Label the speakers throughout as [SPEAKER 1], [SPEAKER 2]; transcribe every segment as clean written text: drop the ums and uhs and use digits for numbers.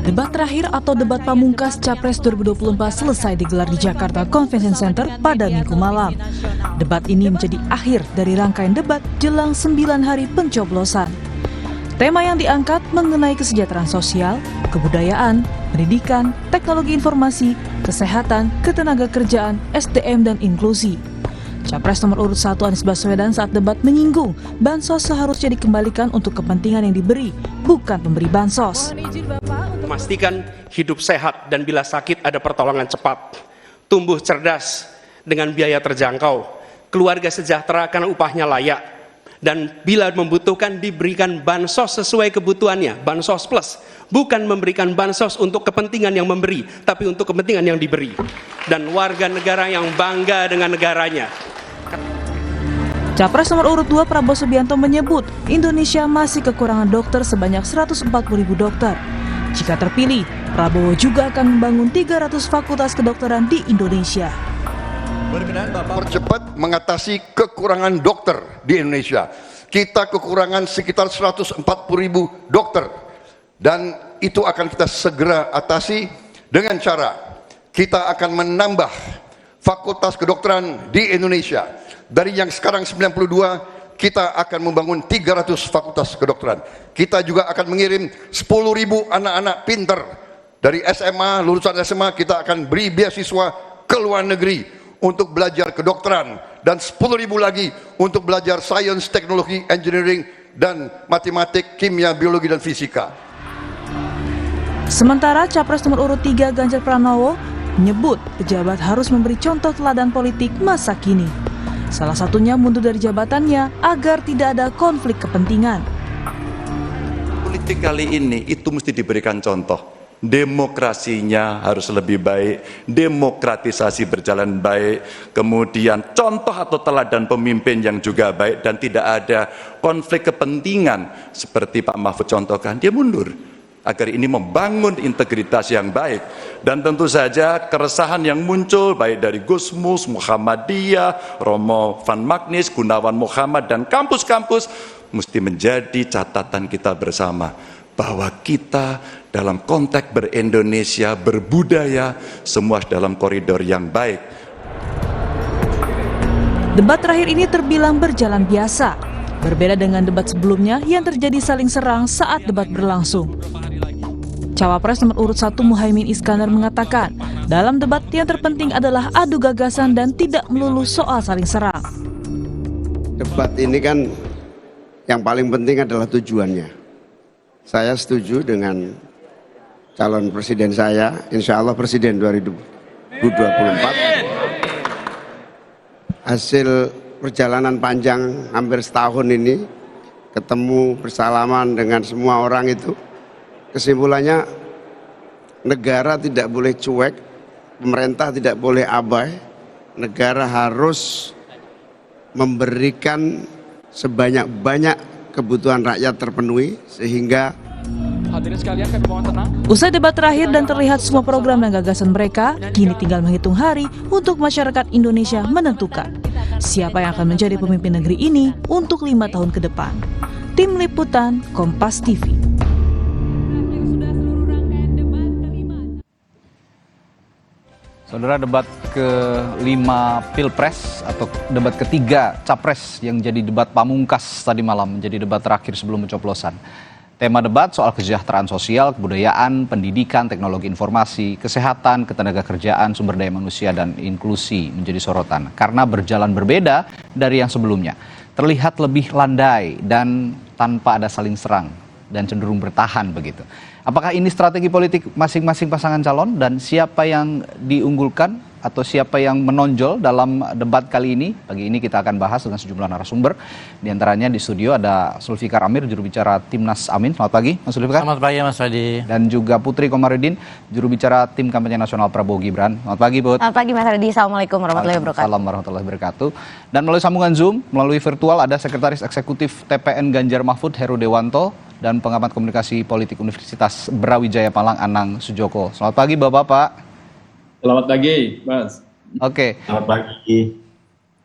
[SPEAKER 1] Debat terakhir atau debat pamungkas Capres 2024 selesai digelar di Jakarta Convention Center pada Minggu malam. Debat ini menjadi akhir dari rangkaian debat jelang 9 hari pencoblosan. Tema yang diangkat mengenai kesejahteraan sosial, kebudayaan, pendidikan, teknologi informasi, kesehatan, ketenagakerjaan, SDM, dan inklusi. Capres nomor urut 1 Anies Baswedan saat debat menyinggung bansos seharusnya dikembalikan untuk kepentingan yang diberi, bukan pemberi bansos.
[SPEAKER 2] Memastikan hidup sehat dan bila sakit ada pertolongan cepat, tumbuh cerdas dengan biaya terjangkau, keluarga sejahtera karena upahnya layak, dan bila membutuhkan diberikan bansos sesuai kebutuhannya, bansos plus, bukan memberikan bansos untuk kepentingan yang memberi, tapi untuk kepentingan yang diberi, dan warga negara yang bangga dengan negaranya.
[SPEAKER 1] Capres nomor urut 2 Prabowo Subianto menyebut Indonesia masih kekurangan dokter sebanyak 140.000 dokter. Jika terpilih, Prabowo juga akan membangun 300 fakultas kedokteran di Indonesia.
[SPEAKER 3] Percepat mengatasi kekurangan dokter di Indonesia. Kita kekurangan sekitar 140.000 dokter. Dan itu akan kita segera atasi dengan cara kita akan menambah fakultas kedokteran di Indonesia. Dari yang sekarang 92, kita akan membangun 300 fakultas kedokteran. Kita juga akan mengirim 10.000 anak-anak pinter. Dari SMA, lulusan SMA, kita akan beri beasiswa ke luar negeri untuk belajar kedokteran. Dan 10.000 lagi untuk belajar sains, teknologi, engineering, dan matematik, kimia, biologi, dan fisika.
[SPEAKER 1] Sementara Capres nomor urut 3 Ganjar Pranowo menyebut pejabat harus memberi contoh teladan politik masa kini. Salah satunya mundur dari jabatannya agar tidak ada konflik kepentingan.
[SPEAKER 4] Politik kali ini itu mesti diberikan contoh. Demokrasinya harus lebih baik, demokratisasi berjalan baik, kemudian contoh atau teladan pemimpin yang juga baik dan tidak ada konflik kepentingan seperti Pak Mahfud contohkan, dia mundur. Agar ini membangun integritas yang baik. Dan tentu saja keresahan yang muncul baik dari Gusmus, Muhammadiyah, Romo Van Magnis, Gunawan Muhammad, dan kampus-kampus mesti menjadi catatan kita bersama. Bahwa kita dalam konteks ber-Indonesia, berbudaya, semua dalam koridor yang baik.
[SPEAKER 1] Debat terakhir ini terbilang berjalan biasa. Berbeda dengan debat sebelumnya yang terjadi saling serang saat debat berlangsung. Cawapres nomor urut 1 Muhaimin Iskandar mengatakan, dalam debat yang terpenting adalah adu gagasan dan tidak melulu soal saling serang.
[SPEAKER 5] Debat ini kan yang paling penting adalah tujuannya. Saya setuju dengan calon presiden saya, insya Allah presiden 2024. Hasil perjalanan panjang hampir setahun ini, ketemu bersalaman dengan semua orang itu, kesimpulannya negara tidak boleh cuek, pemerintah tidak boleh abai, negara harus memberikan sebanyak-banyak kebutuhan rakyat terpenuhi sehingga
[SPEAKER 1] usai debat terakhir dan terlihat semua program dan gagasan mereka, kini tinggal menghitung hari untuk masyarakat Indonesia menentukan siapa yang akan menjadi pemimpin negeri ini untuk 5 tahun ke depan. Tim Liputan Kompas TV.
[SPEAKER 6] Saudara, debat ke-5 Pilpres atau debat ketiga Capres yang jadi debat pamungkas tadi malam menjadi debat terakhir sebelum pencoblosan. Tema debat soal kesejahteraan sosial, kebudayaan, pendidikan, teknologi informasi, kesehatan, ketenagakerjaan, sumber daya manusia, dan inklusi menjadi sorotan. Karena berjalan berbeda dari yang sebelumnya. Terlihat lebih landai dan tanpa ada saling serang dan cenderung bertahan begitu. Apakah ini strategi politik masing-masing pasangan calon dan siapa yang diunggulkan atau siapa yang menonjol dalam debat kali ini? Pagi ini kita akan bahas dengan sejumlah narasumber. Di antaranya di studio ada Sulfikar Amir, juru bicara Timnas Amin. Selamat pagi, Mas Sulfikar.
[SPEAKER 7] Selamat pagi, Mas Fadi.
[SPEAKER 6] Dan juga Putri Komarudin, juru bicara Tim Kampanye Nasional Prabowo Gibran. Selamat pagi, Put.
[SPEAKER 8] Selamat pagi, Mas Fadi. Assalamualaikum warahmatullahi wabarakatuh.
[SPEAKER 6] Assalamualaikum warahmatullahi wabarakatuh. Dan melalui sambungan Zoom, melalui virtual ada Sekretaris Eksekutif TPN Ganjar Mahfud, Heru Dewanto, dan pengamat komunikasi politik Universitas Brawijaya Malang, Anang Sujoko. Selamat pagi, Bapak-Bapak.
[SPEAKER 9] Selamat pagi, Mas.
[SPEAKER 6] Oke.
[SPEAKER 9] Selamat pagi.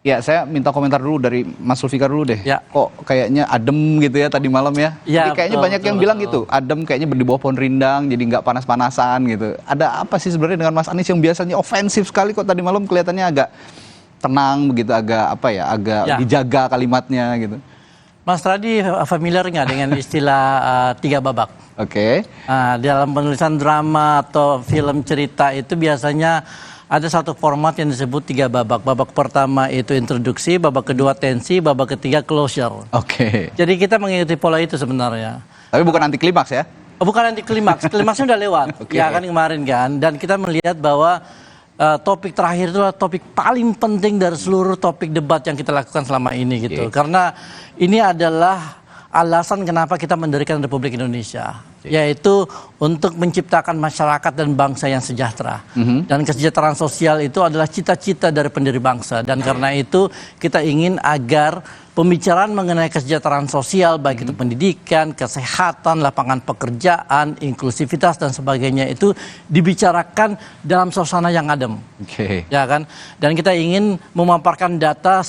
[SPEAKER 6] Ya, saya minta komentar dulu dari Mas Zulfikar dulu deh.
[SPEAKER 7] Ya.
[SPEAKER 6] Kok kayaknya adem gitu ya tadi malam ya?
[SPEAKER 7] Ya,
[SPEAKER 6] Jadi kayaknya
[SPEAKER 7] betul,
[SPEAKER 6] banyak yang
[SPEAKER 7] betul,
[SPEAKER 6] bilang
[SPEAKER 7] betul.
[SPEAKER 6] gitu, adem kayaknya di bawah pohon rindang, jadi nggak panas-panasan gitu. Ada apa sih sebenarnya dengan Mas Anies yang biasanya ofensif sekali kok tadi malam kelihatannya agak tenang begitu, agak apa ya, agak
[SPEAKER 7] Ya.
[SPEAKER 6] dijaga kalimatnya gitu.
[SPEAKER 7] Mas Radi familiar nggak dengan istilah 3 babak?
[SPEAKER 6] Oke.
[SPEAKER 7] Dalam penulisan drama atau film cerita itu biasanya ada satu format yang disebut 3 babak. Babak pertama itu introduksi, babak kedua tensi, babak ketiga closure.
[SPEAKER 6] Oke.
[SPEAKER 7] Jadi kita mengikuti pola itu sebenarnya.
[SPEAKER 6] Tapi bukan anti klimaks ya?
[SPEAKER 7] Bukan nanti klimaks, klimaksnya udah lewat.
[SPEAKER 6] Oke.
[SPEAKER 7] Ya kan kemarin kan. Dan kita melihat bahwa topik terakhir itu adalah topik paling penting dari seluruh topik debat yang kita lakukan selama ini gitu. Karena ini adalah alasan kenapa kita mendirikan Republik Indonesia, yaitu untuk menciptakan masyarakat dan bangsa yang sejahtera. Dan kesejahteraan sosial itu adalah cita-cita dari pendiri bangsa. Dan karena itu kita ingin agar pembicaraan mengenai kesejahteraan sosial, baik itu pendidikan, kesehatan, lapangan pekerjaan, inklusivitas dan sebagainya itu dibicarakan dalam suasana yang adem.
[SPEAKER 6] Oke.
[SPEAKER 7] Ya kan? Dan kita ingin memaparkan data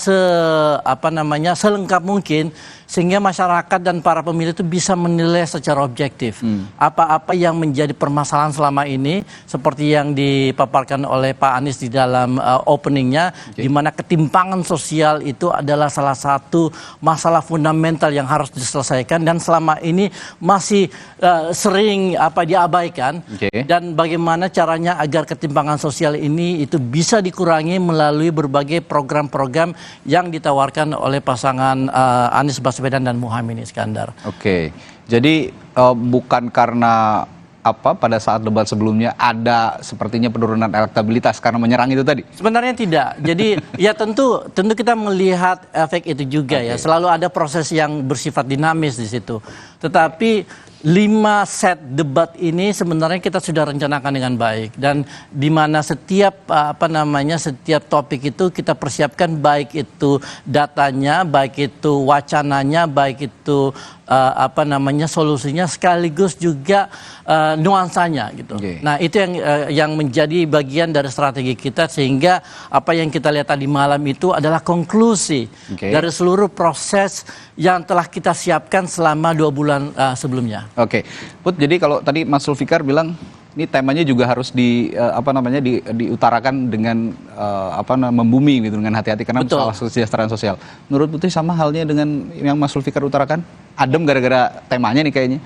[SPEAKER 7] selengkap mungkin sehingga masyarakat dan para pemilih itu bisa menilai secara objektif apa-apa yang menjadi permasalahan selama ini, seperti yang dipaparkan oleh Pak Anies di dalam openingnya, di mana ketimpangan sosial itu adalah salah satu masalah fundamental yang harus diselesaikan dan selama ini masih sering diabaikan. Dan bagaimana caranya agar ketimpangan sosial ini itu bisa dikurangi melalui berbagai program-program yang ditawarkan oleh pasangan Anies Baswedan dan Muhaimin Iskandar.
[SPEAKER 6] Oke. Jadi bukan karena pada saat debat sebelumnya ada sepertinya penurunan elektabilitas karena menyerang itu tadi?
[SPEAKER 7] Sebenarnya tidak. Jadi ya tentu kita melihat efek itu juga ya. Selalu ada proses yang bersifat dinamis di situ. Tetapi 5 set debat ini sebenarnya kita sudah rencanakan dengan baik, dan di mana setiap setiap topik itu kita persiapkan, baik itu datanya, baik itu wacananya, baik itu solusinya, sekaligus juga nuansanya gitu. Nah, itu yang menjadi bagian dari strategi kita, sehingga apa yang kita lihat tadi malam itu adalah konklusi dari seluruh proses yang telah kita siapkan selama 2 bulan sebelumnya.
[SPEAKER 6] Oke, Put, jadi kalau tadi Mas Zulfikar bilang ini temanya juga harus diutarakan dengan membumi gitu, dengan hati-hati karena soal kesejahteraan sosial. Menurut Putri sama halnya dengan yang Mas Zulfikar utarakan? Adem gara-gara temanya nih kayaknya.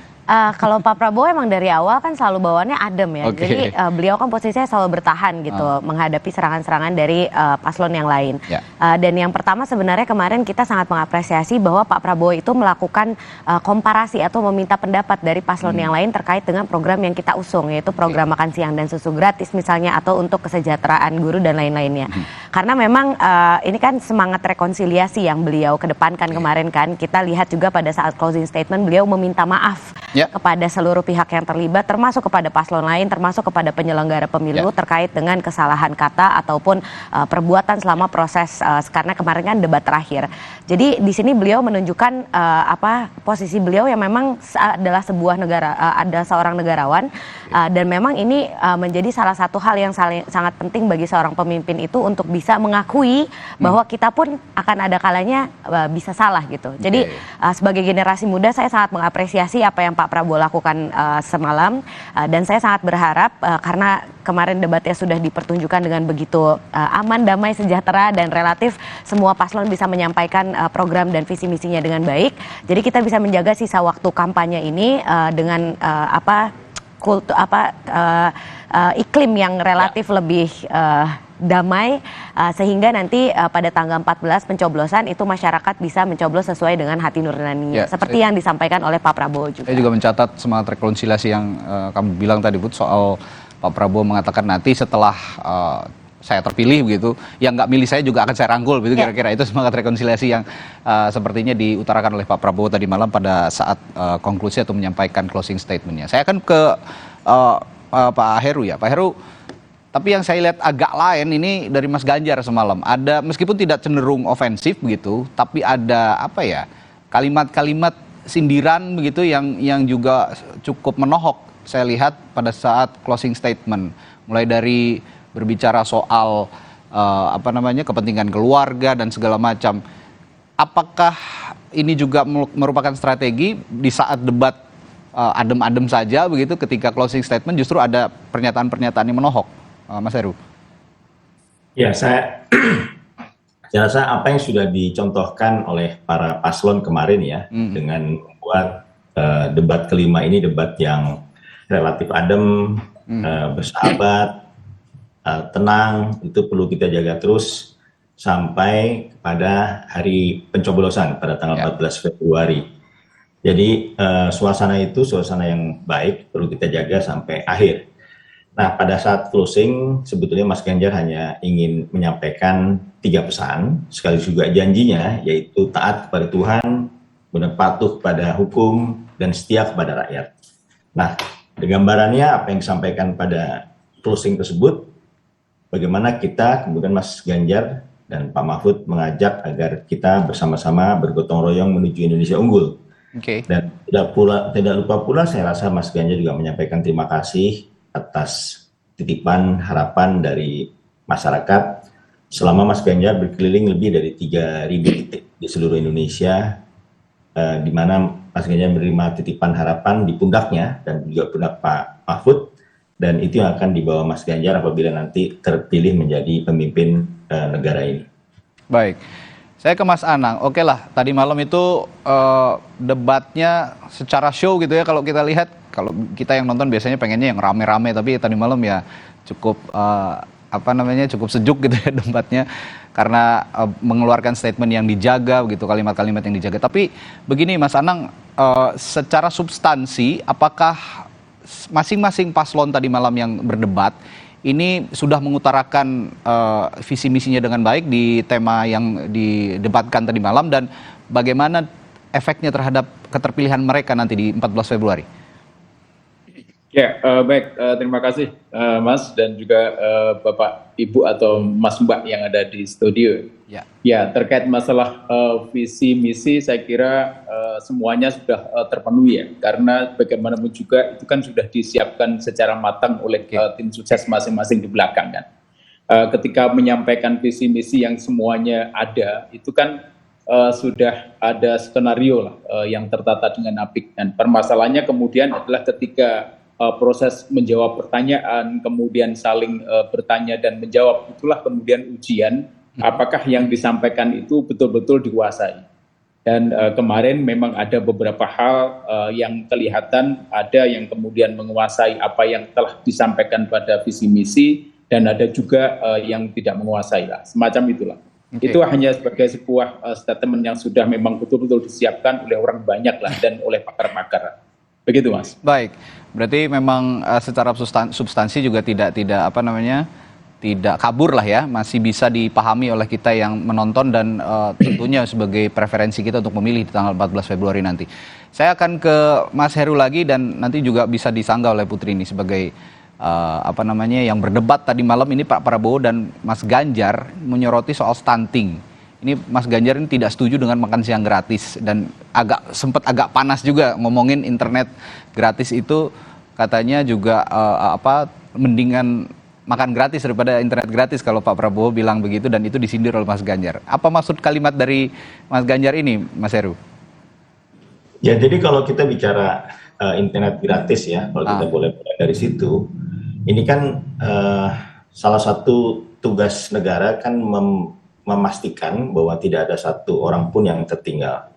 [SPEAKER 8] Kalau Pak Prabowo emang dari awal kan selalu bawaannya adem ya. Jadi beliau kan posisinya selalu bertahan gitu menghadapi serangan-serangan dari paslon yang lain. Dan yang pertama sebenarnya kemarin kita sangat mengapresiasi bahwa Pak Prabowo itu melakukan komparasi atau meminta pendapat dari paslon yang lain terkait dengan program yang kita usung, yaitu program makan siang dan susu gratis misalnya, atau untuk kesejahteraan guru dan lain-lainnya. Karena memang ini kan semangat rekonsiliasi yang beliau kedepankan kemarin kan. Kita lihat juga pada saat closing statement beliau meminta maaf kepada seluruh pihak yang terlibat, termasuk kepada paslon lain, termasuk kepada penyelenggara pemilu terkait dengan kesalahan kata ataupun perbuatan selama proses karena kemarin kan debat terakhir. Jadi di sini beliau menunjukkan posisi beliau yang memang adalah sebuah negara, ada seorang negarawan, dan memang ini menjadi salah satu hal yang sangat penting bagi seorang pemimpin itu untuk bisa mengakui bahwa kita pun akan ada kalanya bisa salah gitu. Jadi sebagai generasi muda saya sangat mengapresiasi apa yang Pak Prabowo lakukan semalam, dan saya sangat berharap karena kemarin debatnya sudah dipertunjukkan dengan begitu aman, damai, sejahtera, dan relatif semua paslon bisa menyampaikan program dan visi misinya dengan baik. Jadi kita bisa menjaga sisa waktu kampanye ini dengan iklim yang relatif lebih damai, sehingga nanti pada tanggal 14 pencoblosan itu masyarakat bisa mencoblos sesuai dengan hati nuraninya, seperti yang disampaikan oleh Pak Prabowo juga.
[SPEAKER 6] Saya juga mencatat semangat rekonsiliasi yang kamu bilang tadi, Bud, soal Pak Prabowo mengatakan nanti setelah saya terpilih begitu, yang nggak milih saya juga akan saya rangkul begitu, kira-kira itu semangat rekonsiliasi yang sepertinya diutarakan oleh Pak Prabowo tadi malam pada saat konklusi atau menyampaikan closing statementnya. Saya akan ke Pak Heru ya, Pak Heru. Tapi yang saya lihat agak lain ini dari Mas Ganjar semalam. Ada, meskipun tidak cenderung ofensif begitu, tapi ada kalimat-kalimat sindiran begitu yang juga cukup menohok saya lihat pada saat closing statement. Mulai dari berbicara soal kepentingan keluarga dan segala macam. Apakah ini juga merupakan strategi di saat debat adem-adem saja begitu, ketika closing statement justru ada pernyataan-pernyataan yang menohok, Mas Heru?
[SPEAKER 9] Ya, saya rasa apa yang sudah dicontohkan oleh para paslon kemarin ya, dengan membuat debat kelima ini debat yang relatif adem, bersahabat, tenang, itu perlu kita jaga terus sampai pada hari pencoblosan pada tanggal 14 Februari. Jadi suasana yang baik perlu kita jaga sampai akhir. Nah, pada saat closing sebetulnya Mas Ganjar hanya ingin menyampaikan 3 pesan, sekaligus juga janjinya, yaitu taat kepada Tuhan, benar patuh pada hukum, dan setia kepada rakyat. Nah, gambarannya apa yang disampaikan pada closing tersebut, bagaimana kita, kemudian Mas Ganjar dan Pak Mahfud mengajak agar kita bersama-sama bergotong royong menuju Indonesia unggul. Dan tidak lupa pula saya rasa Mas Ganjar juga menyampaikan terima kasih atas titipan harapan dari masyarakat selama Mas Ganjar berkeliling lebih dari 3.000 titik di seluruh Indonesia, di mana Mas Ganjar menerima titipan harapan di pundaknya dan juga pundak Pak Mahfud, dan itu yang akan dibawa Mas Ganjar apabila nanti terpilih menjadi pemimpin negara ini. Baik, saya ke Mas Anang. Oke lah, tadi malam itu debatnya secara show gitu ya, kalau kita lihat. Kalau kita yang nonton biasanya pengennya yang rame-rame, tapi tadi malam ya cukup cukup sejuk gitu ya debatnya, karena mengeluarkan statement yang dijaga begitu, kalimat-kalimat yang dijaga. Tapi begini Mas Anang, secara substansi apakah masing-masing paslon tadi malam yang berdebat ini sudah mengutarakan visi misinya dengan baik di tema yang didebatkan tadi malam, dan bagaimana efeknya terhadap keterpilihan mereka nanti di 14 Februari?
[SPEAKER 10] Ya, baik. Terima kasih Mas dan juga Bapak, Ibu atau Mas Mbak yang ada di studio. Ya, terkait masalah visi misi, saya kira semuanya sudah terpenuhi ya, karena bagaimanapun juga itu kan sudah disiapkan secara matang oleh tim sukses masing-masing di belakang kan. Ketika menyampaikan visi misi yang semuanya ada, itu kan sudah ada skenario lah yang tertata dengan apik, dan permasalahannya kemudian adalah ketika proses menjawab pertanyaan, kemudian saling bertanya dan menjawab, itulah kemudian ujian apakah yang disampaikan itu betul-betul dikuasai. Dan kemarin memang ada beberapa hal yang kelihatan, ada yang kemudian menguasai apa yang telah disampaikan pada visi misi, dan ada juga yang tidak menguasai lah, semacam itulah. Itu hanya sebagai sebuah statement yang sudah memang betul-betul disiapkan oleh orang banyak lah dan oleh pakar-pakar. Begitu Mas. Baik, berarti memang secara substansi juga tidak kabur lah ya, masih bisa dipahami oleh kita yang menonton, dan tentunya sebagai preferensi kita untuk memilih di tanggal 14 Februari nanti. Saya akan ke Mas Heru lagi, dan nanti juga bisa disanggah oleh Putri ini sebagai yang berdebat tadi malam ini. Pak Prabowo dan Mas Ganjar menyoroti soal stunting. Ini Mas Ganjar ini tidak setuju dengan makan siang gratis, dan sempat agak panas juga ngomongin internet gratis itu, katanya juga mendingan makan gratis daripada internet gratis kalau Pak Prabowo bilang begitu, dan itu disindir oleh Mas Ganjar. Apa maksud kalimat dari Mas Ganjar ini, Mas Heru?
[SPEAKER 9] Ya, jadi kalau kita bicara internet gratis ya, kalau kita boleh mulai dari situ, ini kan salah satu tugas negara kan memastikan bahwa tidak ada satu orang pun yang tertinggal.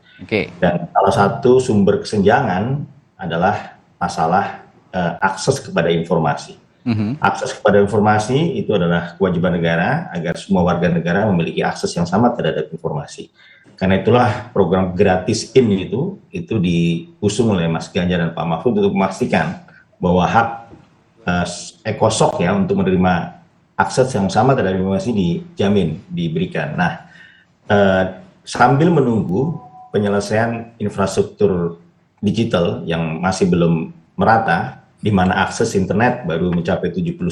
[SPEAKER 9] Dan salah satu sumber kesenjangan adalah masalah akses kepada informasi. Akses kepada informasi itu adalah kewajiban negara agar semua warga negara memiliki akses yang sama terhadap informasi. Karena itulah program Gratisin itu diusung oleh Mas Ganjar dan Pak Mahfud untuk memastikan bahwa hak ekosok ya untuk menerima akses yang sama terhadap informasi dijamin, diberikan. Nah, sambil menunggu penyelesaian infrastruktur digital yang masih belum merata, di mana akses internet baru mencapai 79%,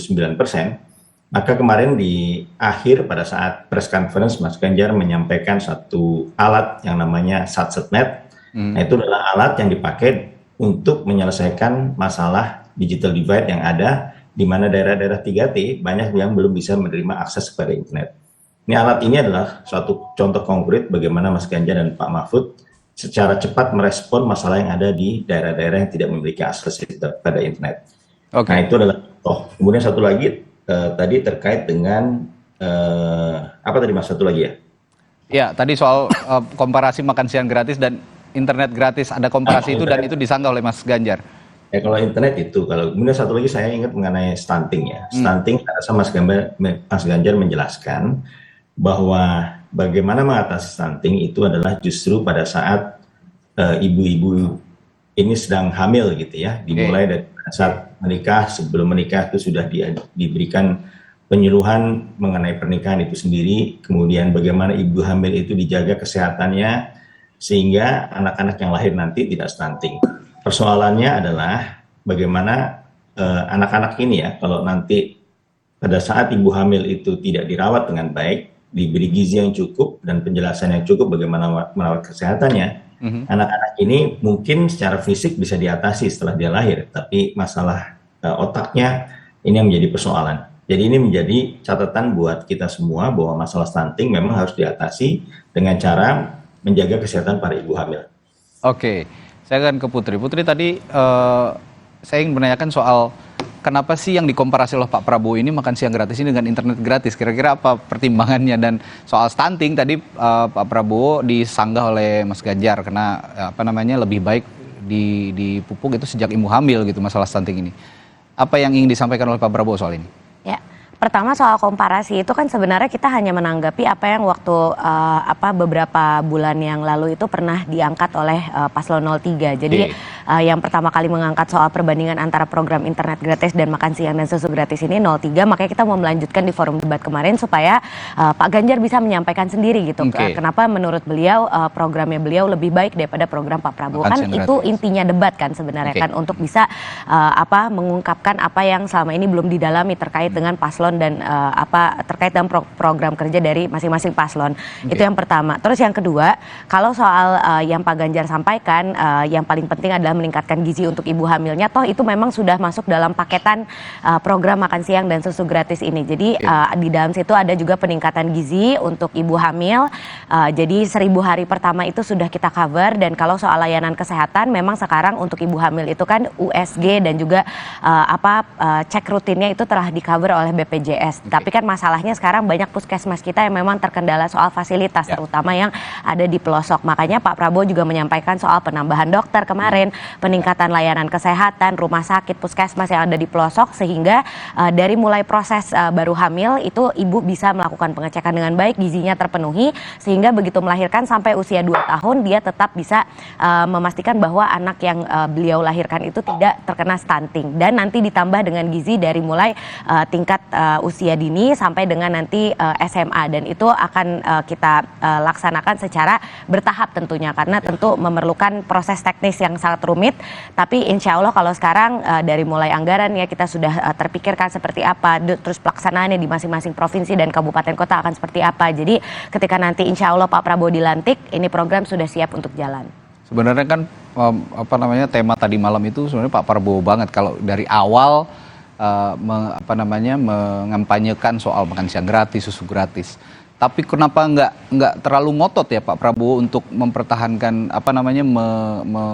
[SPEAKER 9] maka kemarin di akhir pada saat press conference Mas Ganjar menyampaikan satu alat yang namanya SatSetNet. Nah, itu adalah alat yang dipakai untuk menyelesaikan masalah digital divide yang ada di mana daerah-daerah 3T banyak yang belum bisa menerima akses kepada internet. Ini alat ini adalah suatu contoh konkret bagaimana Mas Ganjar dan Pak Mahfud secara cepat merespon masalah yang ada di daerah-daerah yang tidak memiliki akses pada internet. Nah itu adalah contoh. Kemudian satu lagi tadi terkait dengan apa tadi Mas, satu lagi ya? Ya,
[SPEAKER 6] tadi soal komparasi makan siang gratis dan internet gratis, ada komparasi itu dan itu disanggah oleh Mas Ganjar.
[SPEAKER 9] Ya kalau internet itu, kalau kemudian satu lagi saya ingat mengenai stunting ya. Stunting, saya rasa Mas Ganjar menjelaskan bahwa bagaimana mengatasi stunting itu adalah justru pada saat ibu-ibu ini sedang hamil gitu ya, dimulai dari saat menikah, sebelum menikah itu sudah diberikan penyuluhan mengenai pernikahan itu sendiri, kemudian bagaimana ibu hamil itu dijaga kesehatannya sehingga anak-anak yang lahir nanti tidak stunting. Persoalannya adalah bagaimana anak-anak ini ya, kalau nanti pada saat ibu hamil itu tidak dirawat dengan baik, diberi gizi yang cukup dan penjelasan yang cukup bagaimana merawat kesehatannya, anak-anak ini mungkin secara fisik bisa diatasi setelah dia lahir, tapi masalah otaknya ini yang menjadi persoalan. Jadi ini menjadi catatan buat kita semua bahwa masalah stunting memang harus diatasi dengan cara menjaga kesehatan para ibu hamil.
[SPEAKER 6] Oke. Saya akan ke Putri. Putri tadi saya ingin menanyakan soal kenapa sih yang dikomparasi oleh Pak Prabowo ini makan siang gratis ini dengan internet gratis? Kira-kira apa pertimbangannya? Dan soal stunting tadi Pak Prabowo disanggah oleh Mas Ganjar karena lebih baik dipupuk itu sejak ibu hamil gitu masalah stunting ini. Apa yang ingin disampaikan oleh Pak Prabowo soal ini?
[SPEAKER 8] Ya, pertama soal komparasi itu kan sebenarnya kita hanya menanggapi apa yang waktu beberapa bulan yang lalu itu pernah diangkat oleh Paslon 03. Jadi yang pertama kali mengangkat soal perbandingan antara program internet gratis dan makan siang dan susu gratis ini 03, makanya kita mau melanjutkan di forum debat kemarin supaya Pak Ganjar bisa menyampaikan sendiri gitu. Kenapa menurut beliau programnya beliau lebih baik daripada program Pak Prabowo. Kan itu intinya debat kan sebenarnya kan untuk bisa mengungkapkan apa yang selama ini belum didalami terkait dengan paslon dan terkait dengan program kerja dari masing-masing paslon. Itu yang pertama. Terus yang kedua, kalau soal yang Pak Ganjar sampaikan, yang paling penting adalah meningkatkan gizi untuk ibu hamilnya, toh itu memang sudah masuk dalam paketan program makan siang dan susu gratis ini. Jadi di dalam situ ada juga peningkatan gizi untuk ibu hamil. Jadi 1000 hari pertama itu sudah kita cover, dan kalau soal layanan kesehatan memang sekarang untuk ibu hamil itu kan USG dan juga cek rutinnya itu telah di cover oleh BPJS. Tapi kan masalahnya sekarang banyak puskesmas kita yang memang terkendala soal fasilitas, terutama yang ada di pelosok. Makanya Pak Prabowo juga menyampaikan soal penambahan dokter kemarin, peningkatan layanan kesehatan, rumah sakit, puskesmas yang ada di pelosok, sehingga dari mulai proses baru hamil itu ibu bisa melakukan pengecekan dengan baik, gizinya terpenuhi, sehingga begitu melahirkan sampai usia 2 tahun dia tetap bisa memastikan bahwa anak yang beliau lahirkan itu tidak terkena stunting. Dan nanti ditambah dengan gizi dari mulai tingkat usia dini sampai dengan nanti SMA, dan itu akan kita laksanakan secara bertahap tentunya, karena tentu memerlukan proses teknis yang sangat rumit. Tapi insya Allah kalau sekarang dari mulai anggaran ya kita sudah terpikirkan seperti apa, terus pelaksanaannya di masing-masing provinsi dan kabupaten kota akan seperti apa. Jadi ketika nanti insya Allah Pak Prabowo dilantik, ini program sudah siap untuk jalan.
[SPEAKER 6] Sebenarnya kan tema tadi malam itu sebenarnya Pak Prabowo banget kalau dari awal mengampanyekan soal makan siang gratis, susu gratis. Tapi kenapa nggak terlalu ngotot ya Pak Prabowo untuk mempertahankan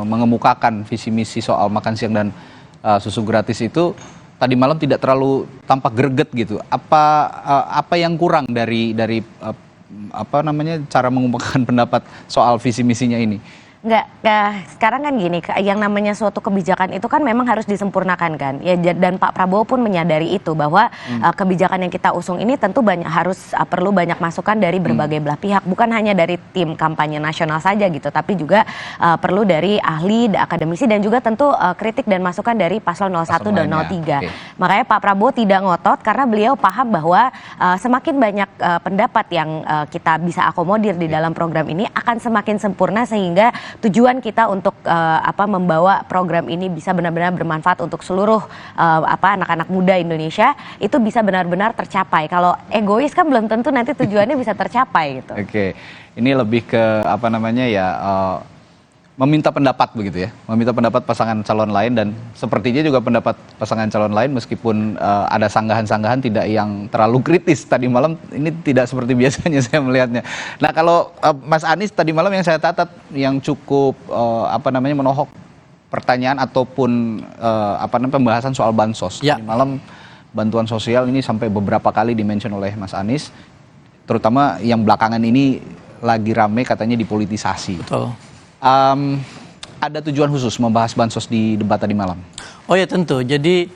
[SPEAKER 6] mengemukakan visi misi soal makan siang dan susu gratis itu tadi malam tidak terlalu tampak greget gitu. Apa yang kurang dari cara mengemukakan pendapat soal visi misinya ini?
[SPEAKER 8] Sekarang kan gini, yang namanya suatu kebijakan itu kan memang harus disempurnakan kan ya, dan Pak Prabowo pun menyadari itu bahwa kebijakan yang kita usung ini tentu perlu banyak masukan dari berbagai belah pihak, bukan hanya dari tim kampanye nasional saja gitu, tapi juga perlu dari ahli, akademisi, dan juga tentu kritik dan masukan dari paslon 01 dan 03. Makanya Pak Prabowo tidak ngotot karena beliau paham bahwa semakin banyak pendapat yang kita bisa akomodir di dalam program ini akan semakin sempurna, sehingga tujuan kita untuk membawa program ini bisa benar-benar bermanfaat untuk seluruh anak-anak muda Indonesia itu bisa benar-benar tercapai. Kalau egois kan belum tentu nanti tujuannya bisa tercapai gitu.
[SPEAKER 6] Oke. Ini lebih ke meminta pendapat begitu ya, meminta pendapat pasangan calon lain, dan sepertinya juga pendapat pasangan calon lain meskipun ada sanggahan-sanggahan tidak yang terlalu kritis tadi malam, ini tidak seperti biasanya saya melihatnya. Nah kalau Mas Anies tadi malam yang saya catat yang cukup menohok pertanyaan ataupun pembahasan soal bansos.
[SPEAKER 7] Ya.
[SPEAKER 6] Tadi malam bantuan sosial ini sampai beberapa kali dimention oleh Mas Anies, terutama yang belakangan ini lagi rame katanya dipolitisasi.
[SPEAKER 7] Betul.
[SPEAKER 6] Ada tujuan khusus membahas bansos di debat tadi malam?
[SPEAKER 7] Oh ya tentu. Jadi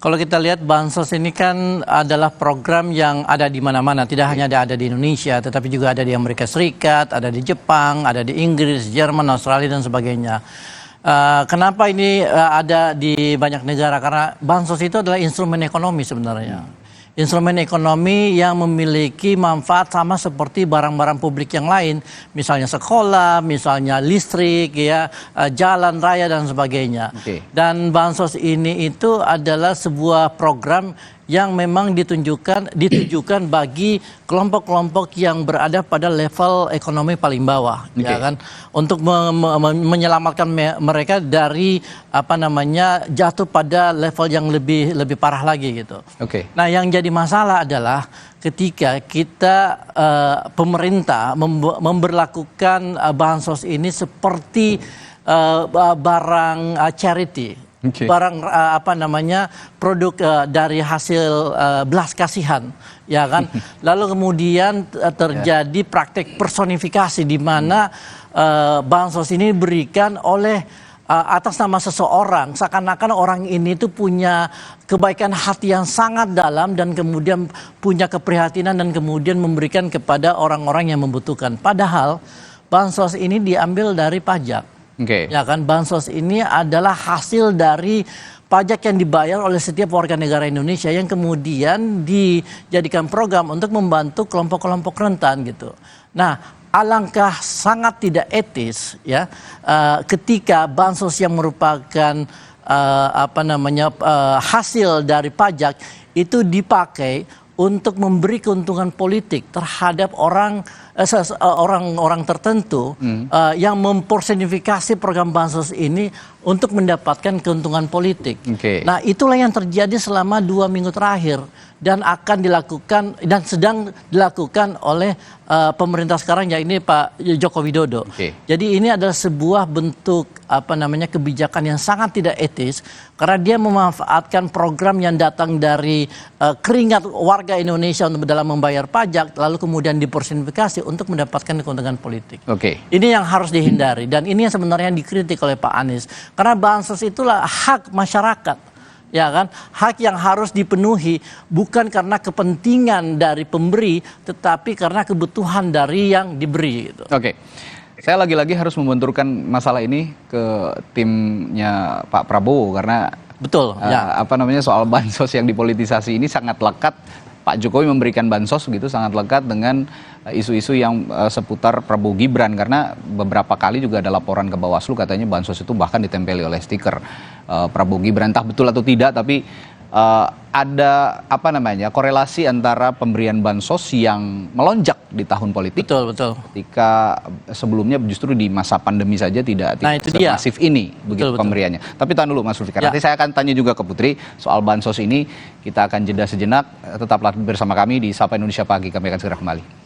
[SPEAKER 7] kalau kita lihat bansos ini kan adalah program yang ada di mana-mana. Tidak hanya ada di Indonesia, tetapi juga ada di Amerika Serikat, ada di Jepang, ada di Inggris, Jerman, Australia dan sebagainya. Kenapa ini ada di banyak negara? Karena bansos itu adalah instrumen ekonomi sebenarnya. Instrumen ekonomi yang memiliki manfaat sama seperti barang-barang publik yang lain, misalnya sekolah, misalnya listrik, ya, jalan raya dan sebagainya. Dan bansos ini itu adalah sebuah program yang memang ditujukan bagi kelompok-kelompok yang berada pada level ekonomi paling bawah, ya kan, untuk menyelamatkan mereka dari jatuh pada level yang lebih parah lagi gitu. Nah, yang jadi masalah adalah ketika kita pemerintah memberlakukan bansos ini seperti barang charity. Barang produk dari hasil belas kasihan, ya kan. Lalu kemudian terjadi praktek personifikasi di mana bansos ini diberikan oleh atas nama seseorang, seakan-akan orang ini tuh punya kebaikan hati yang sangat dalam dan kemudian punya keprihatinan dan kemudian memberikan kepada orang-orang yang membutuhkan. Padahal bansos ini diambil dari pajak. Ya kan, bansos ini adalah hasil dari pajak yang dibayar oleh setiap warga negara Indonesia yang kemudian dijadikan program untuk membantu kelompok-kelompok rentan gitu. Nah, alangkah sangat tidak etis ya ketika bansos yang merupakan hasil dari pajak itu dipakai untuk memberi keuntungan politik terhadap orang tertentu yang mempersonifikasi program bansos ini untuk mendapatkan keuntungan politik. Nah, itulah yang terjadi selama 2 minggu terakhir dan akan dilakukan dan sedang dilakukan oleh pemerintah sekarang, yaitu Pak Joko Widodo. Jadi ini adalah sebuah bentuk kebijakan yang sangat tidak etis karena dia memanfaatkan program yang datang dari keringat warga Indonesia untuk dalam membayar pajak lalu kemudian dipersonifikasi untuk mendapatkan keuntungan politik. Ini yang harus dihindari dan ini yang sebenarnya dikritik oleh Pak Anies karena bansos itulah hak masyarakat, ya kan, hak yang harus dipenuhi bukan karena kepentingan dari pemberi tetapi karena kebutuhan dari yang diberi gitu.
[SPEAKER 6] Saya lagi-lagi harus membenturkan masalah ini ke timnya Pak Prabowo karena soal bansos yang dipolitisasi ini sangat lekat. Pak Jokowi memberikan bansos gitu sangat lekat dengan isu-isu yang seputar Prabowo Gibran karena beberapa kali juga ada laporan ke Bawaslu katanya bansos itu bahkan ditempeli oleh stiker Prabowo Gibran, entah betul atau tidak, tapi ada korelasi antara pemberian bansos yang melonjak di tahun politik.
[SPEAKER 7] Betul.
[SPEAKER 6] Ketika sebelumnya justru di masa pandemi saja tidak masif ini begitu pemberiannya. Tapi tahan dulu Mas Zulfikar. Nanti saya akan tanya juga ke Putri soal bansos ini. Kita akan jeda sejenak. Tetaplah bersama kami di Sapa Indonesia Pagi. Kami akan segera kembali.